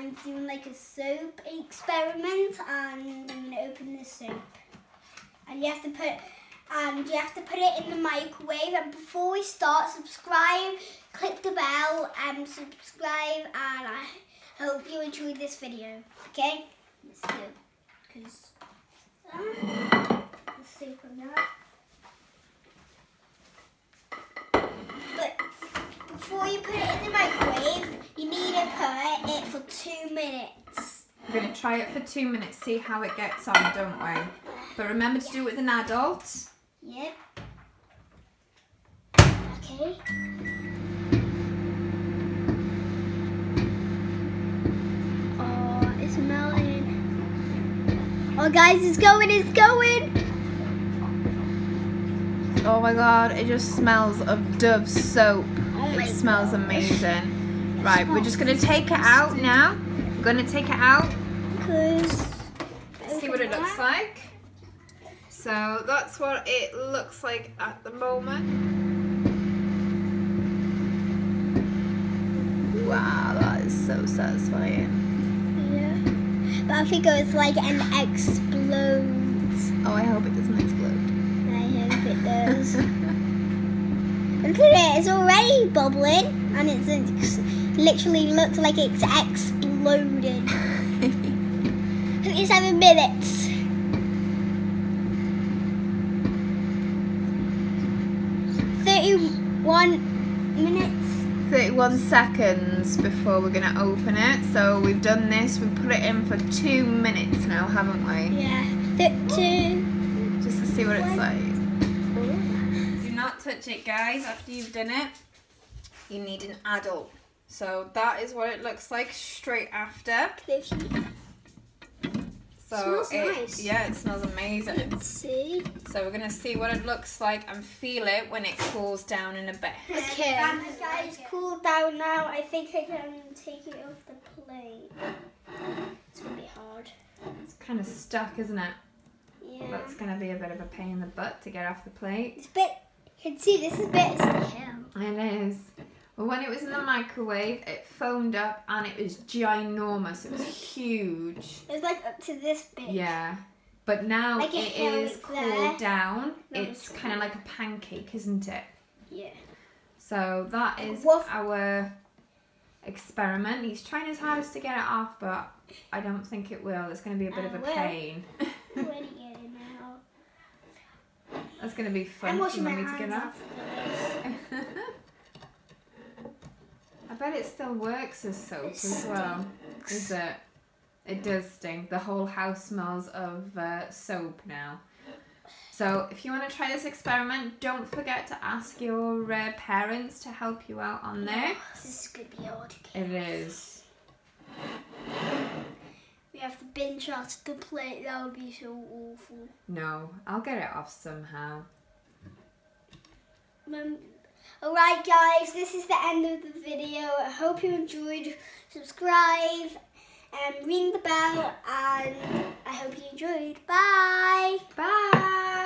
I'm doing like a soap experiment, and I'm gonna open this soap. And you have to put it in the microwave. And before we start, subscribe, click the bell, and subscribe. And I hope you enjoyed this video. Okay, let's go. Because the soup on that. But before you put it in the microwave, you need to put it for 2 minutes. We're going to try it for 2 minutes, see how it gets on, don't we? But remember to do it with an adult. Yep. Okay. Oh, it's melting. Oh, guys, it's going, it's going. Oh my god, it just smells of Dove soap. Oh It smells amazing. Right, we're just going to take it out now. We're going to take it out. See what it looks like. So that's what it looks like at the moment. Wow, that is so satisfying. Yeah. But I think it's like an explodes. Oh, I hope it doesn't explode. I hope it does. Look at it, it's already bubbling, and it literally looks like it's exploding. 27 minutes. 31 minutes. 31 seconds before we're going to open it. So we've done this, we've put it in for 2 minutes now, haven't we? Yeah. 32. Just to see what it's like. Do not touch it, guys, after you've done it. You need an adult. So that is what it looks like straight after. So Smells nice. Yeah, it smells amazing. Let's see. So we're gonna see what it looks like and feel it when it cools down in a bit. Okay. Guys, cool down now. I think I can take it off the plate. It's gonna be hard. It's kind of stuck, isn't it? Yeah. That's gonna be a bit of a pain in the butt to get off the plate. It's a bit. You can see this is a bit still. It is. Well, when it was in the microwave, it foamed up and it was ginormous. It was huge. It's like up to this big. Yeah. But now Like it is cooled down. It's kind of like a pancake, isn't it? Yeah. So that is our experiment. He's trying his hardest to get it off, but I don't think it will. It's going to be a bit of a pain. Where do you get it now? That's going to be fun I'm for washing my Mummy to get hands off. after this. I bet it still works as soap as well. Is it? It does stink. The whole house smells of soap now. So if you want to try this experiment, don't forget to ask your parents to help you out on this. This is going to be hard. It is. We have to binge out the plate. That would be so awful. No, I'll get it off somehow. Alright guys, this is the end of the video. I hope you enjoyed. Subscribe and ring the bell, and I hope you enjoyed. Bye! Bye!